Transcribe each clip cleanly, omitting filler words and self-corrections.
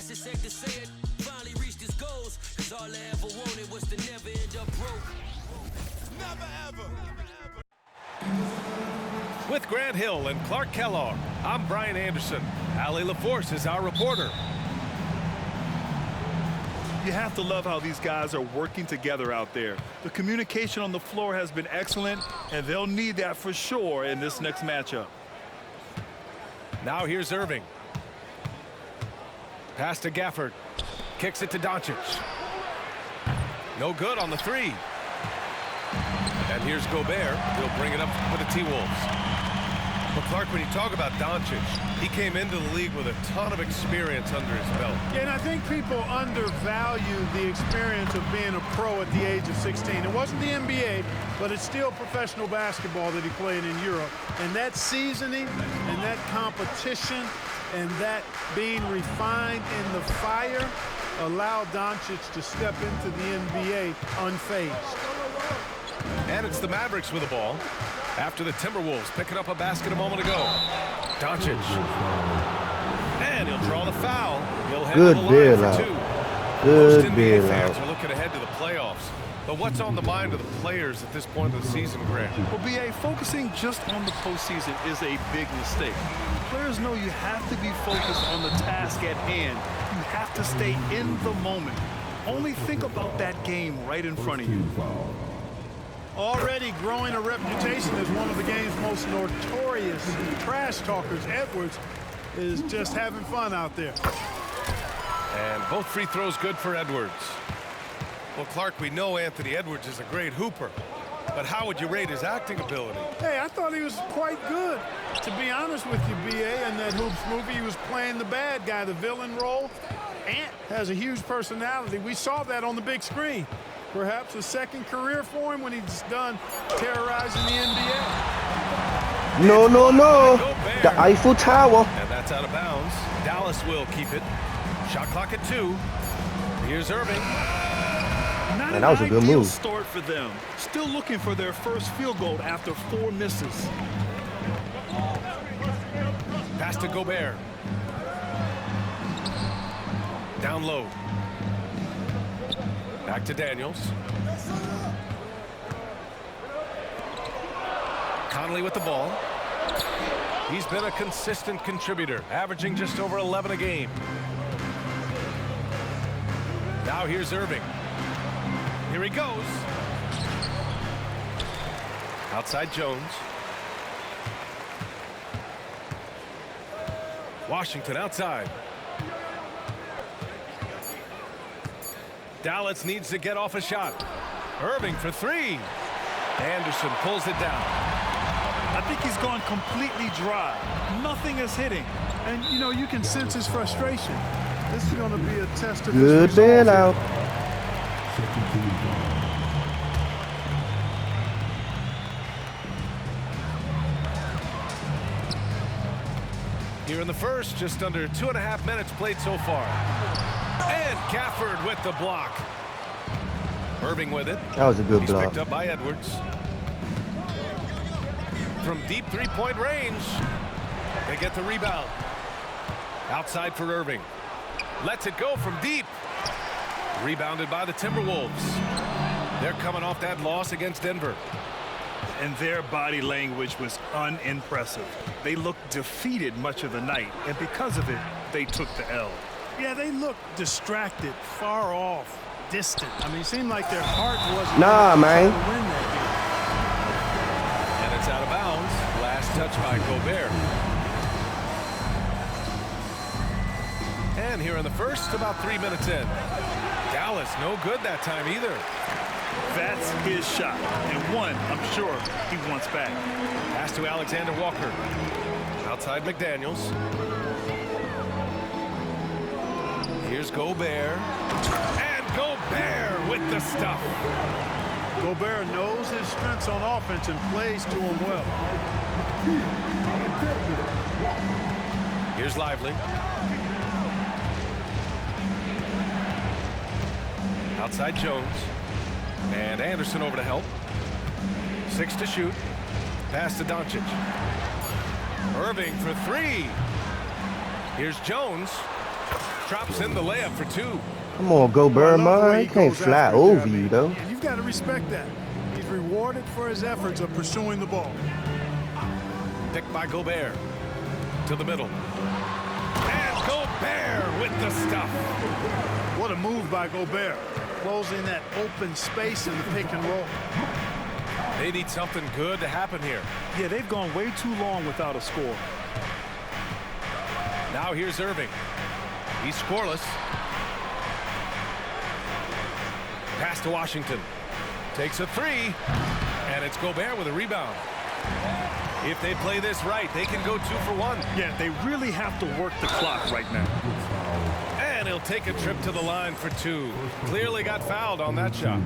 guess it's safe to say it. Finally reached his goals, cause all I ever wanted was to never end up broke. Never ever. With Grant Hill and Clark Kellogg, I'm Brian Anderson. Allie LaForce is our reporter. You have to love how these guys are working together out there. The communication on the floor has been excellent, and they'll need that for sure in this next matchup. Now here's Irving. Pass to Gafford. Kicks it to Doncic. No good on the three. And here's Gobert. He'll bring it up for the T-Wolves. But Clark, when you talk about Doncic, he came into the league with a ton of experience under his belt. Yeah, and I think people undervalue the experience of being a pro at the age of 16. It wasn't the NBA, but it's still professional basketball that he played in Europe. And that seasoning and that competition and that being refined in the fire allowed Doncic to step into the NBA unfazed. And it's the Mavericks with the ball after the Timberwolves picking up a basket a moment ago. Doncic. And he'll draw the foul. He'll head to the line for two. Most NBA fans are looking ahead to the playoffs. But what's on the mind of the players at this point of the season, Grant? Well, B.A., focusing just on the postseason is a big mistake. Players know you have to be focused on the task at hand. You have to stay in the moment. Only think about that game right in front of you. Already growing a reputation as one of the game's most notorious trash talkers, Edwards is just having fun out there. And both free throws good for Edwards. Well, Clark, we know Anthony Edwards is a great hooper, but how would you rate his acting ability? Hey, I thought he was quite good. To be honest with you, B.A., in that Hoops movie, he was playing the bad guy, the villain role. Ant has a huge personality. We saw that on the big screen. Perhaps a second career for him when he's done terrorizing the NBA. No, no, no. The Eiffel Tower. And that's out of bounds. Dallas will keep it. Shot clock at 2. Here's Irving. Not Man, that was a good move. Start for them. Still looking for their first field goal after 4 misses. Pass to Gobert. Down low. Back to Daniels. Conley with the ball. He's been a consistent contributor, averaging just over 11 a game. Now here's Irving. Here he goes. Outside Jones. Washington outside. Dallas needs to get off a shot. Irving for 3. Anderson pulls it down. I think he's gone completely dry. Nothing is hitting. And, you know, you can sense his frustration. This is going to be a test of Good his resolve. bailout. Here in the first, just under 2.5 minutes played so far. And Gafford with the block. Irving with it. That was a good He's block. picked up by Edwards. From deep three-point range, they get the rebound. Outside for Irving. Lets it go from deep. Rebounded by the Timberwolves. They're coming off that loss against Denver. And their body language was unimpressive. They looked defeated much of the night, and because of it, they took the L. Yeah, they looked distracted, far off, distant. I mean, it seemed like their heart wasn't Nah, man. to win that And it's out of bounds. Last touch by Gobert. And here in the first, about 3 minutes in. Dallas, no good that time either. That's his shot, and one I'm sure he wants back. Pass to Alexander Walker. Outside McDaniels. Here's Gobert. And Gobert with the stuff. game. Gobert knows his strengths on offense and plays to him well. Here's Lively. Outside Jones. And Anderson over to help. 6 to shoot. Pass to Doncic. Irving for 3. Here's Jones. drops in the layup for two. Come on, Gobert, man. He can't fly over you, though. And you've got to respect that. He's rewarded for his efforts of pursuing the ball. Picked by Gobert. To the middle. And Gobert with the stuff. What a move by Gobert. Closing that open space in the pick and roll. They need something good to happen here. Yeah, they've gone way too long without a score. Now here's Irving. He's scoreless. Pass to Washington. Takes a three. And it's Gobert with a rebound. If they play this right, they can go 2 for 1. Yeah, they really have to work the clock right now. And he'll take a trip to the line for 2. Clearly got fouled on that shot.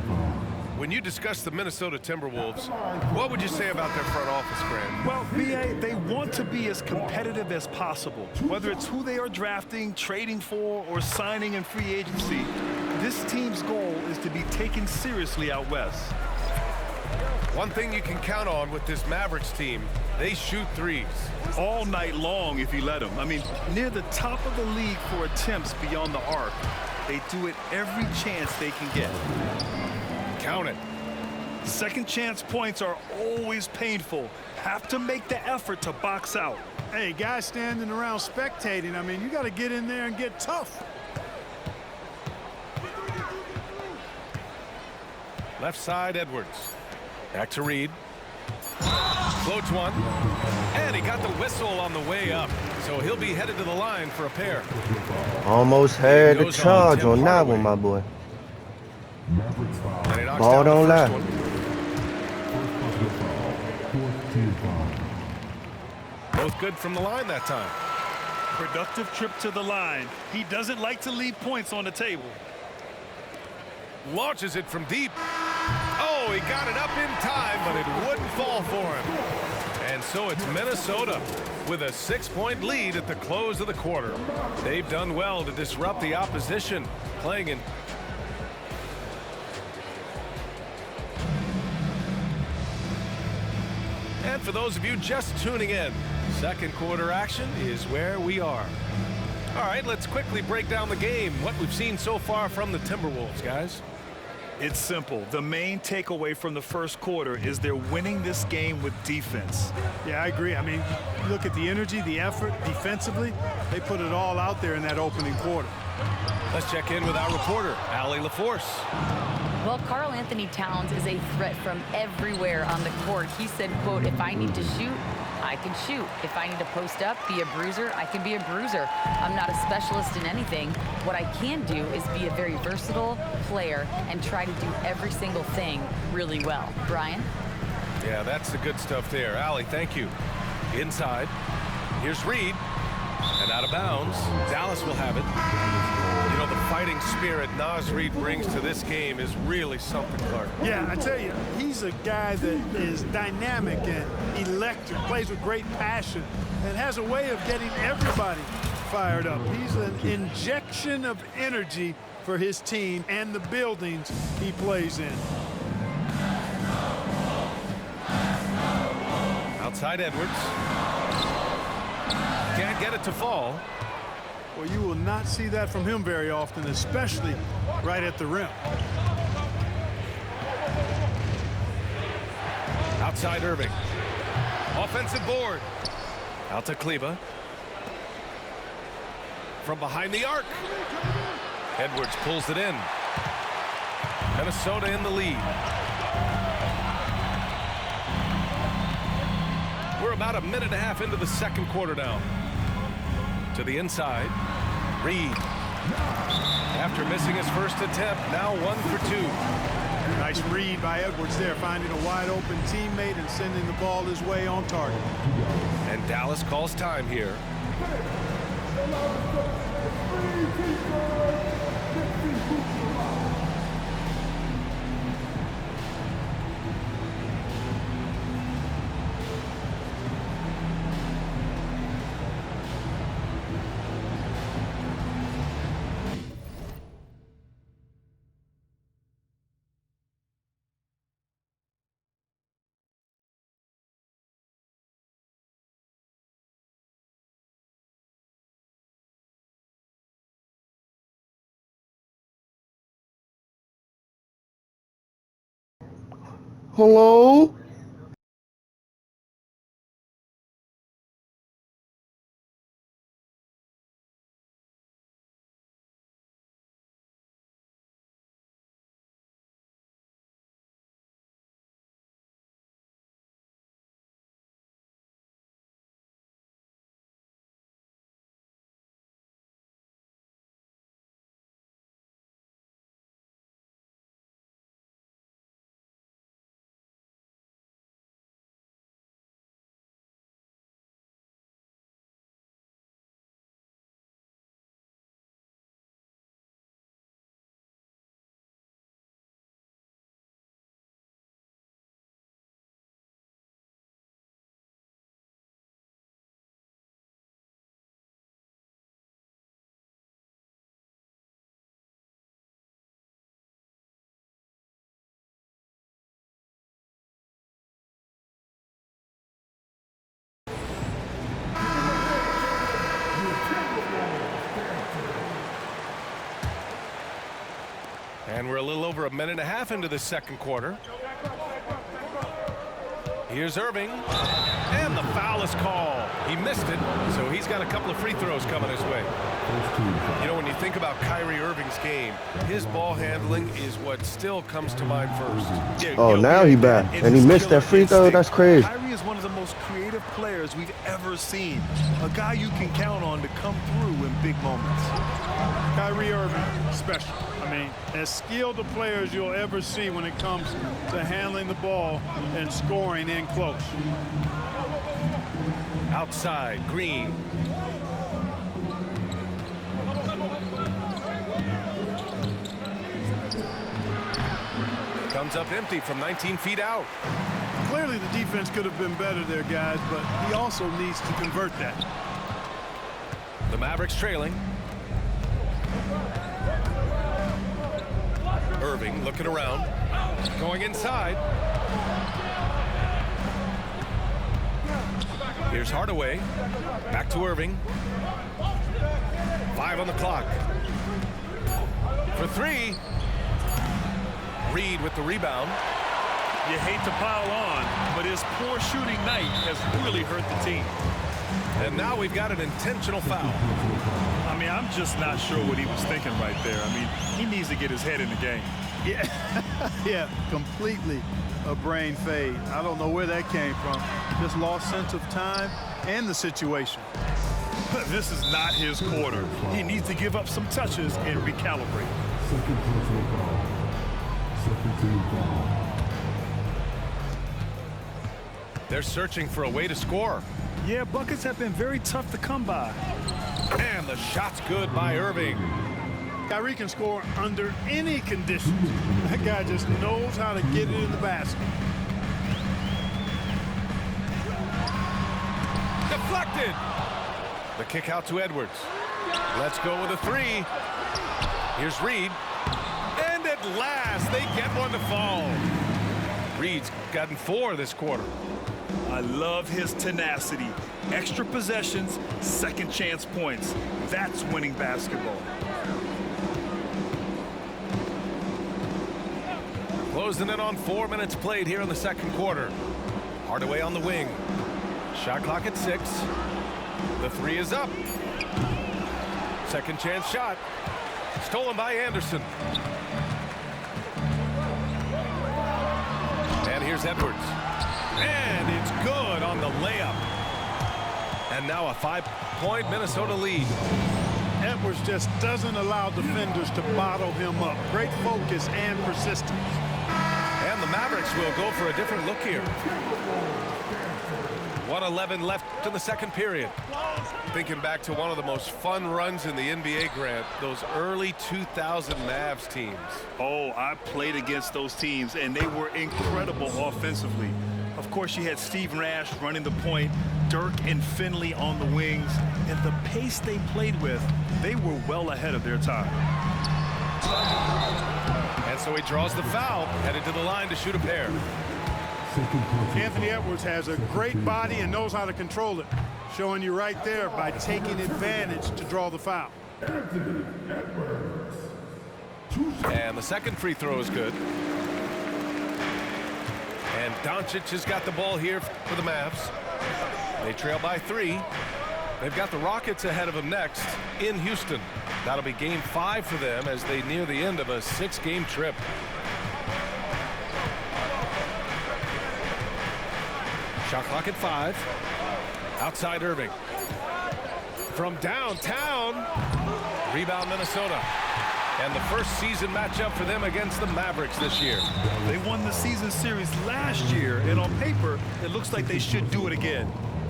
When you discuss the Minnesota Timberwolves, what would you say about their front office, Grant? Well, B.A., they want to be as competitive as possible. Whether it's who they are drafting, trading for, or signing in free agency, this team's goal is to be taken seriously out west. One thing you can count on with this Mavericks team, they shoot threes. All night long if you let them. I mean, near the top of the league for attempts beyond the arc. They do it every chance they can get. Count it. Second chance points are always painful. Have to make the effort to box out. Hey, guys standing around spectating, I mean, you got to get in there and get tough. Left side, Edwards. Back to Reed. Floats one. And he got the whistle on the way up. So he'll be headed to the line for a pair. Almost had the charge on that one, my boy. Ball don't lie. Both good from the line that time. Productive trip to the line. He doesn't like to leave points on the table. Launches it from deep. Oh, he got it up in time, but it wouldn't fall for him. And so it's Minnesota with a 6-point lead at the close of the quarter. They've done well to disrupt the opposition, playing in. And for those of you just tuning in, second quarter action is where we are. All right, let's quickly break down the game, what we've seen so far from the Timberwolves, guys. It's simple. The main takeaway from the first quarter is they're winning this game with defense. Yeah, I agree. I mean, look at the energy, the effort defensively. They put it all out there in that opening quarter. Let's check in with our reporter, Allie LaForce. Well, Karl Anthony Towns is a threat from everywhere on the court. He said, quote, if I need to shoot, I can shoot. If I need to post up, be a bruiser, I can be a bruiser. I'm not a specialist in anything. What I can do is be a very versatile player and try to do every single thing really well. Brian? Yeah, that's the good stuff there. Allie, thank you. Inside. Here's Reed. And out of bounds. Dallas will have it. You know, the fighting spirit Naz Reid brings to this game is really something, Clark. Yeah, I tell you, he's a guy that is dynamic and electric, plays with great passion, and has a way of getting everybody fired up. He's an injection of energy for his team and the buildings he plays in. Outside Edwards. Can't get it to fall. Well, you will not see that from him very often, especially right at the rim. Outside Irving. Offensive board. Out to Kleba. From behind the arc. Edwards pulls it in. Minnesota in the lead. We're about a minute and a half into the second quarter now. To the inside. Reed. After missing his first attempt, now 1 for 2. Nice read by Edwards there, finding a wide open teammate and sending the ball his way on target. And Dallas calls time here. Hello? And we're a little over a minute and a half into the second quarter. Here's Irving. And the foul is called. He missed it, so he's got a couple of free throws coming his way. You know, when you think about Kyrie Irving's game, his ball handling is what still comes to mind first. Yeah, Oh, now he back. And he missed that free throw? That's crazy. Kyrie is one of the most creative players we've ever seen. A guy you can count on to come through in big moments. Kyrie Irving, special. I mean, as skilled a player as you'll ever see when it comes to handling the ball and scoring in close. Outside, Green. Comes up empty from 19 feet out. Clearly the defense could have been better there, guys, but he also needs to convert that. The Mavericks trailing. Irving looking around. Going inside. Here's Hardaway. Back to Irving. 5 on the clock. For 3. Reed with the rebound. You hate to pile on, but his poor shooting night has really hurt the team. And now we've got an intentional foul. I mean, I'm just not sure what he was thinking right there. I mean, he needs to get his head in the game. Yeah, yeah, completely a brain fade. I don't know where that came from. Just lost sense of time and the situation. This is not his quarter. He needs to give up some touches and recalibrate. They're searching for a way to score. Yeah, buckets have been very tough to come by. And the shot's good by Irving. Kyrie can score under any conditions. That guy just knows how to get it in the basket. Deflected. The kick out to Edwards. Let's go with a 3. Here's Reed. And at last, they get one to fall. Reed's gotten 4 this quarter. I love his tenacity. Extra possessions, second chance points. That's winning basketball. Closing in on 4 minutes played here in the second quarter. Hardaway on the wing. Shot clock at 6. The 3 is up. Second chance shot. Stolen by Anderson. And here's Edwards. And it's good on the layup. And now a 5-point Minnesota lead. Edwards just doesn't allow defenders to bottle him up. Great focus and persistence. And the Mavericks will go for a different look here. 1:11 left in the second period. Thinking back to one of the most fun runs in the NBA, Grant, those early 2000 Mavs teams. Oh, I played against those teams, and they were incredible offensively. Of course, you had Steve Nash running the point, Dirk and Finley on the wings, and the pace they played with, they were well ahead of their time. And so he draws the foul, headed to the line to shoot a pair. Anthony Edwards has a great body and knows how to control it. Showing you right there by taking advantage to draw the foul. And the second free throw is good. And Doncic has got the ball here for the Mavs. They trail by 3. They've got the Rockets ahead of them next in Houston. That'll be game 5 for them as they near the end of a 6-game trip. Shot clock at 5. Outside Irving. From downtown. Rebound Minnesota. And the first season matchup for them against the Mavericks this year. They won the season series last year, and on paper, it looks like they should do it again.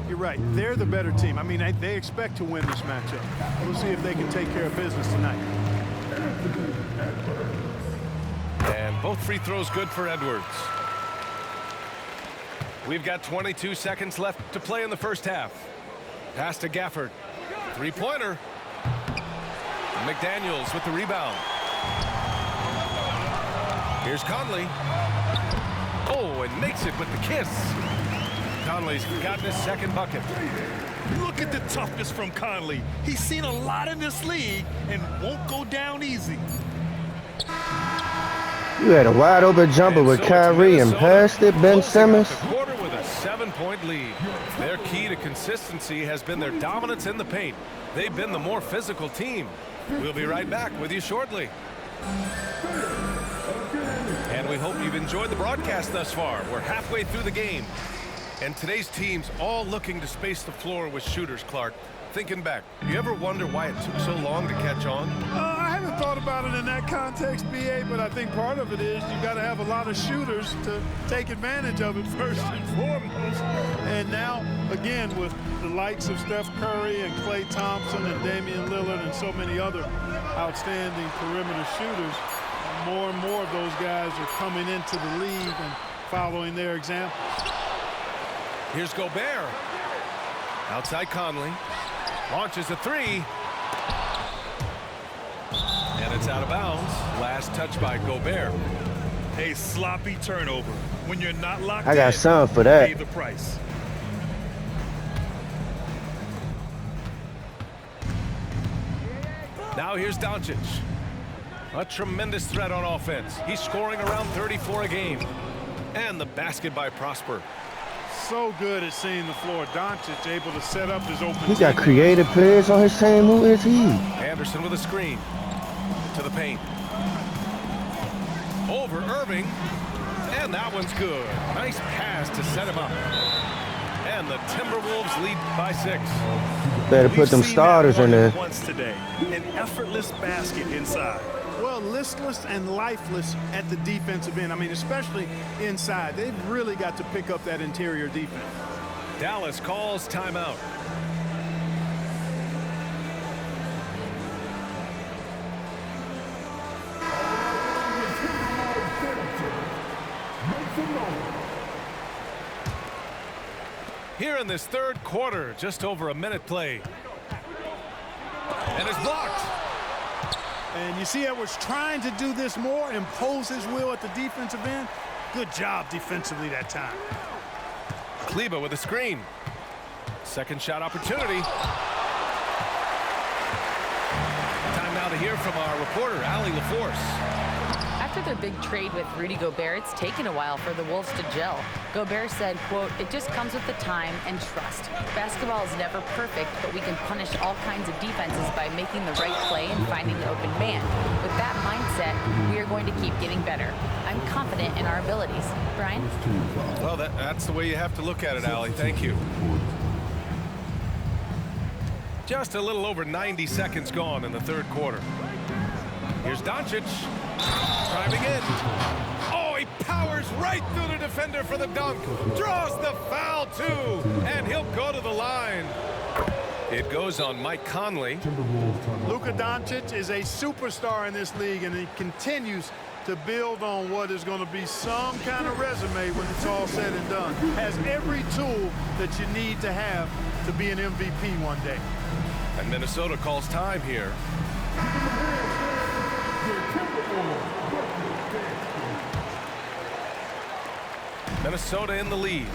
You're right. They're the better team. I mean, they expect to win this matchup. We'll see if they can take care of business tonight. And both free throws good for Edwards. We've got 22 seconds left to play in the first half. Pass to Gafford. Three-pointer. McDaniels with the rebound. Here's Conley. Oh, and makes it with the kiss. Conley's gotten his second bucket. Look at the toughness from Conley. He's seen a lot in this league and won't go down easy. You had a wide open jumper with Kyrie and passed it, Ben Simmons. Quarter with a 7-point lead. Their key to consistency has been their dominance in the paint. They've been the more physical team. We'll be right back with you shortly. And we hope you've enjoyed the broadcast thus far. We're halfway through the game. And today's team's all looking to space the floor with shooters, Clark. Thinking back, you ever wonder why it took so long to catch on? I haven't thought about it in that context, B.A., but I think part of it is you got to have a lot of shooters to take advantage of it first and foremost. And now, again, with the likes of Steph Curry and Klay Thompson and Damian Lillard and so many other outstanding perimeter shooters, more and more of those guys are coming into the league and following their example. Here's Gobert. Outside Conley. Launches a 3. And it's out of bounds. Last touch by Gobert. A sloppy turnover. When you're not locked I got some for that. pay the price. Now here's Doncic. A tremendous threat on offense. He's scoring around 34 a game. And the basket by Prosper. So good at seeing the floor. Doncic able to set up his open. He got creative players on his team. Who is he? Anderson with a screen. To the paint. Over Irving. And that one's good. Nice pass to set him up. And the Timberwolves lead by 6. Better put them starters in there. Once today, an effortless basket inside. Well, listless and lifeless at the defensive end. I mean, especially inside. They've really got to pick up that interior defense. Dallas calls timeout. Here in this third quarter, just over a minute played. And it's blocked. And you see Edwards trying to do this more, impose his will at the defensive end. Good job defensively that time. Kleba with a screen. Second shot opportunity. Time now to hear from our reporter, Allie LaForce. After their big trade with Rudy Gobert, it's taken a while for the Wolves to gel. Gobert said, quote, "It just comes with the time and trust. Basketball is never perfect, but we can punish all kinds of defenses by making the right play and finding the open man. With that mindset, we are going to keep getting better. I'm confident in our abilities." Brian? Well, that's the way you have to look at it, Allie. Thank you. Just a little over 90 seconds gone in the third quarter. Here's Doncic. Driving in. Oh, he powers right through the defender for the dunk. Draws the foul, too. And he'll go to the line. It goes on Mike Conley. Luka Doncic is a superstar in this league, and he continues to build on what is going to be some kind of resume when it's all said and done. Has every tool that you need to have to be an MVP one day. And Minnesota calls time here. Minnesota in the lead.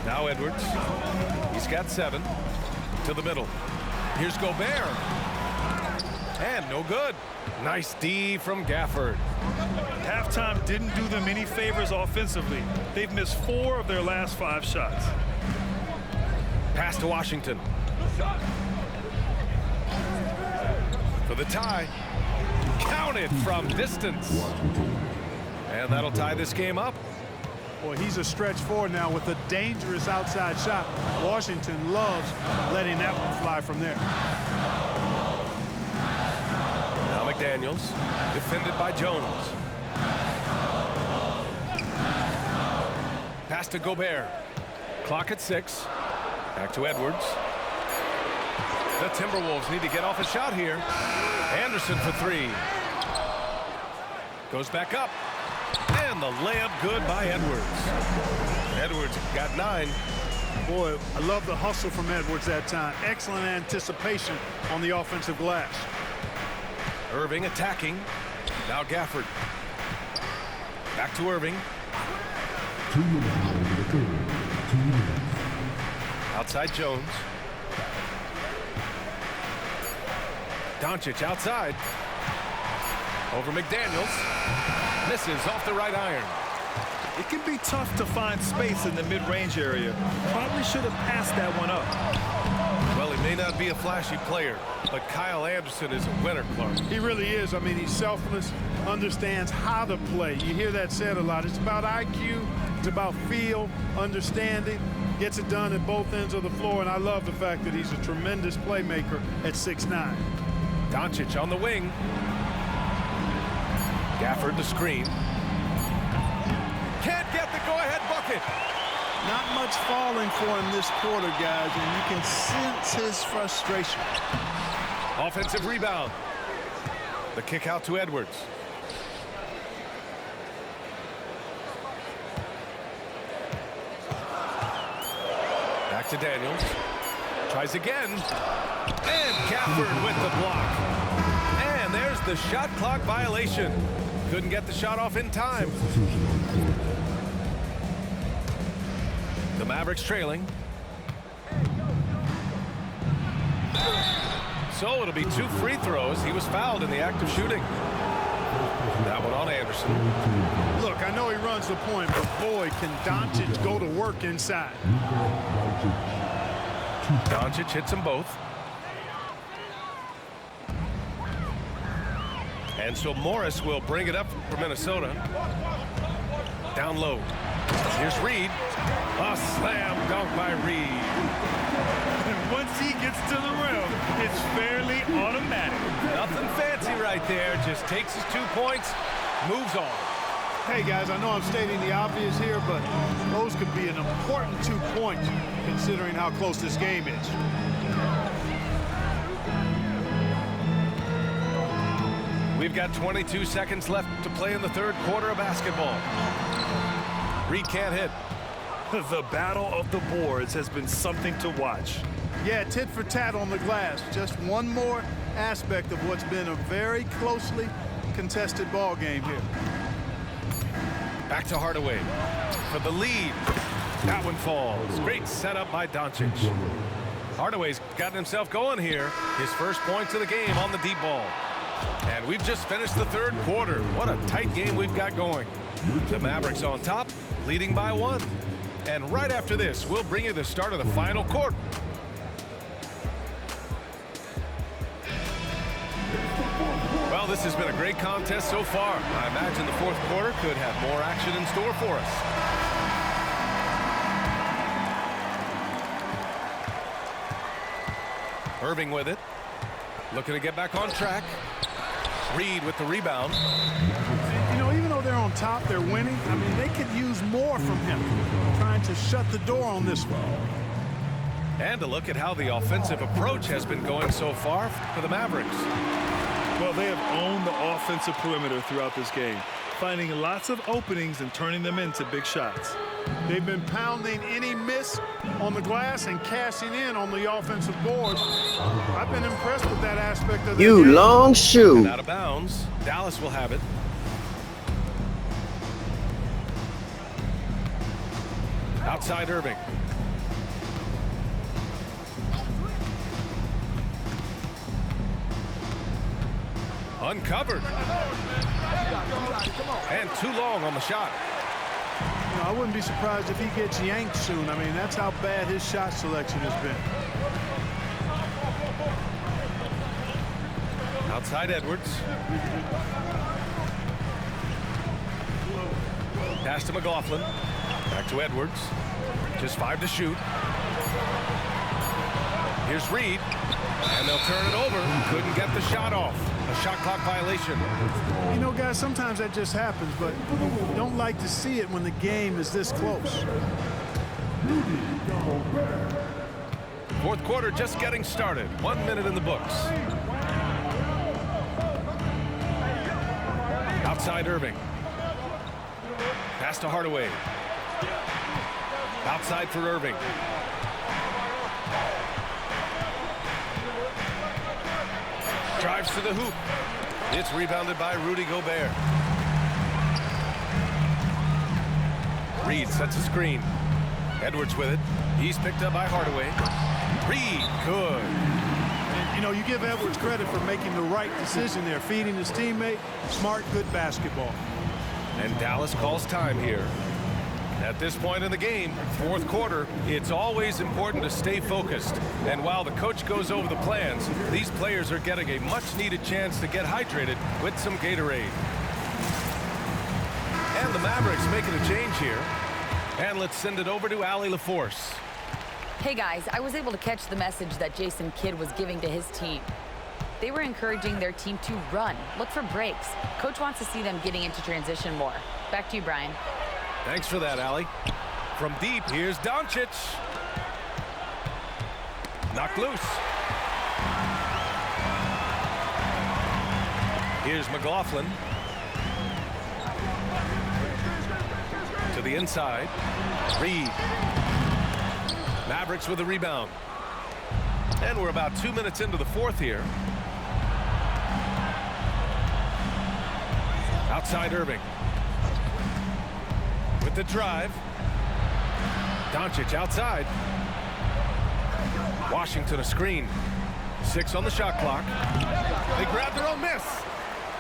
Now Edwards. He's got 7. To the middle. Here's Gobert. And no good. Nice D from Gafford. Halftime didn't do them any favors offensively. They've missed 4 of their last 5 shots. Pass to Washington. For the tie. Counted from distance. And that'll tie this game up. Boy, he's a stretch forward now with a dangerous outside shot. Washington loves letting that one fly from there. Now McDaniels, defended by Jones. Pass to Gobert. Clock at 6. Back to Edwards. The Timberwolves need to get off a shot here. Anderson for 3. Goes back up. And the layup good by Edwards. Edwards got 9. Boy, I love the hustle from Edwards that time. Excellent anticipation on the offensive glass. Irving attacking. Now Gafford. Back to Irving. Outside Jones. Doncic outside. Over McDaniels. Misses off the right iron. It can be tough to find space in the mid-range area. Probably should have passed that one up. Well, he may not be a flashy player, but Kyle Anderson is a winner, Clark. He really is. I mean, he's selfless, understands how to play. You hear that said a lot. It's about IQ. It's about feel, understanding. Gets it done at both ends of the floor, and I love the fact that he's a tremendous playmaker at 6'9". Doncic on the wing. Gafford the screen. Can't get the go-ahead bucket. Not much falling for him this quarter, guys, and you can sense his frustration. Offensive rebound. The kick out to Edwards. Back to Daniels. Tries again. And Gafford with the block. And there's the shot clock violation. Couldn't get the shot off in time. The Mavericks trailing. So it'll be 2 free throws. He was fouled in the act of shooting. That one on Anderson. Look, I know he runs the point, but boy, can Doncic go to work inside. Doncic hits them both. And so Morris will bring it up for Minnesota. Down low. Here's Reed. A slam dunk by Reed. And once he gets to the rim, it's fairly automatic. Nothing fancy right there. Just takes his 2 points, moves on. Hey, guys, I know I'm stating the obvious here, but those could be an important 2 points considering how close this game is. We've got 22 seconds left to play in the 3rd quarter of basketball. Reed can't hit. The battle of the boards has been something to watch. Yeah, tit for tat on the glass. Just one more aspect of what's been a very closely contested ball game here. Back to Hardaway for the lead. That one falls. Great setup by Doncic. Hardaway's gotten himself going here. His first points of the game on the deep ball. And we've just finished the 3rd quarter. What a tight game we've got going. The Mavericks on top, leading by 1. And right after this, we'll bring you the start of the final quarter. Well, this has been a great contest so far. I imagine the 4th quarter could have more action in store for us. Irving with it. Looking to get back on track. Reed with the rebound. You know, even though they're on top, they're winning. I mean, they could use more from him. Trying to shut the door on this one. And a look at how the offensive approach has been going so far for the Mavericks. Well, they have owned the offensive perimeter throughout this game, finding lots of openings and turning them into big shots. They've been pounding any miss on the glass and cashing in on the offensive boards. I've been impressed with that aspect of the You game. long shoe. And out of bounds. Dallas will have it. Outside Irving. Uncovered. And too long on the shot. You know, I wouldn't be surprised if he gets yanked soon. I mean, that's how bad his shot selection has been. Outside Edwards. Pass to McLaughlin. Back to Edwards. Just 5 to shoot. Here's Reed. And they'll turn it over. Couldn't get the shot off. A shot clock violation. You know, guys, sometimes that just happens, but you don't like to see it when the game is this close. Fourth quarter just getting started. 1 minute in the books. Outside Irving. Pass to Hardaway. Outside for Irving. Drives to the hoop. It's rebounded by Rudy Gobert. Reed sets a screen. Edwards with it. He's picked up by Hardaway. Reed, good. And, you know, you give Edwards credit for making the right decision there, feeding his teammate. Smart, good basketball. And Dallas calls time here. At this point in the game, fourth quarter, it's always important to stay focused. And while the coach goes over the plans, these players are getting a much-needed chance to get hydrated with some Gatorade. And the Mavericks making a change here. And let's send it over to Allie LaForce. Hey guys, I was able to catch the message that Jason Kidd was giving to his team. They were encouraging their team to run, look for breaks. Coach wants to see them getting into transition more. Back to you, Brian. Thanks for that, Allie. From deep, here's Doncic. Knocked loose. Here's McLaughlin. To the inside. Reed. Mavericks with a rebound. And we're about 2 minutes into the fourth here. Outside Irving. With the drive. Doncic outside. Washington a screen. 6 on the shot clock. They grab their own miss.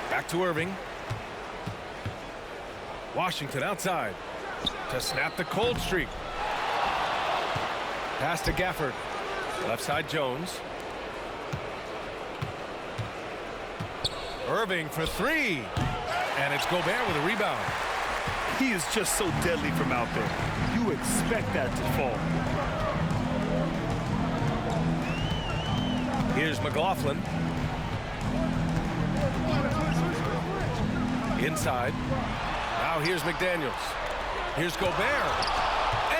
Back to Irving. Washington outside to snap the cold streak. Pass to Gafford. Left side Jones. Irving for 3. And it's Gobert with a rebound. He is just so deadly from out there. You expect that to fall. Here's McLaughlin. Inside. Now here's McDaniels. Here's Gobert.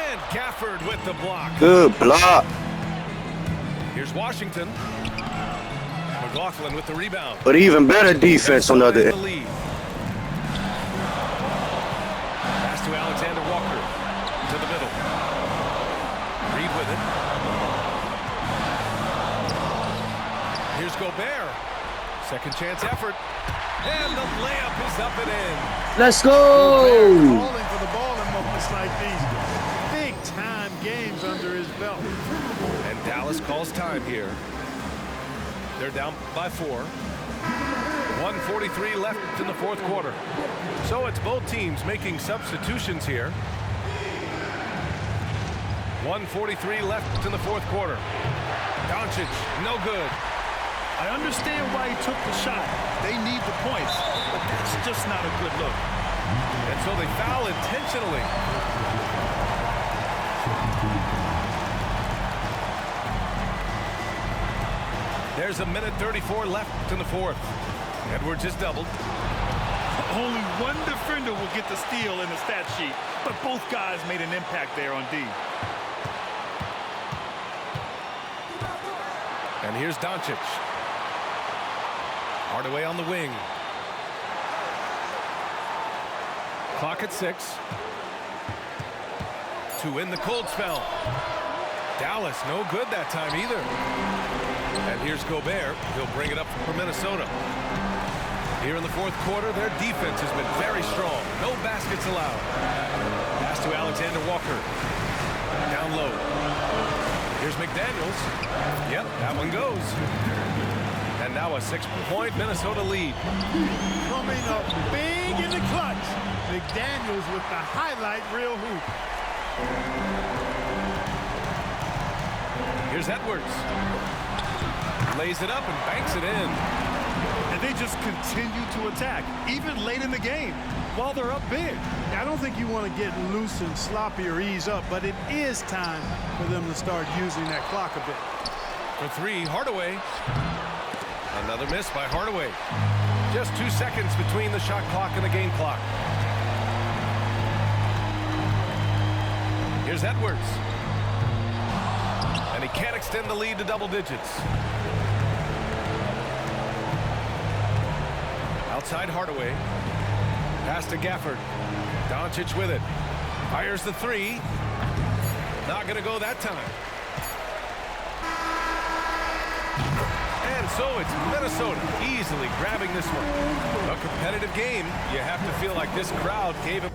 And Gafford with the block. Good block. Here's Washington. McLaughlin with the rebound. But even better defense on the other end. Lead. Pass to Alexander Walker. To the middle. Reed with it. Here's Gobert. Second chance effort. And the layup is up and in. Let's go. Calling for the ball in moments like these. Big-time games under his belt. And Dallas calls time here. They're down by 4. 1:43 left in the fourth quarter. So it's both teams making substitutions here. 1:43 left in the fourth quarter. Doncic, no good. I understand why he took the shot. They need the points, but that's just not a good look. And so they foul intentionally. There's a minute 34 left in the fourth. Edwards is doubled. Only one defender will get the steal in the stat sheet, but both guys made an impact there on D. And here's Doncic. Hardaway on the wing. Clock at 6. To win the cold spell. Dallas no good that time either. And here's Gobert. He'll bring it up for Minnesota. Here in the fourth quarter, their defense has been very strong. No baskets allowed. Pass to Alexander Walker. Down low. Here's McDaniels. Yep, that one goes. And now now a 6-point Minnesota lead. Coming up big in the clutch. McDaniels with the highlight reel hoop. Here's Edwards. Lays it up and banks it in. And they just continue to attack, even late in the game, while they're up big. I don't think you want to get loose and sloppy or ease up, but it is time for them to start using that clock a bit. For three, Hardaway. Another miss by Hardaway. Just 2 seconds between the shot clock and the game clock. Here's Edwards. And he can't extend the lead to double digits. Outside Hardaway. Pass to Gafford. Doncic with it. Fires the three. Not going to go that time. And so it's Minnesota easily grabbing this one. A competitive game. You have to feel like this crowd gave him.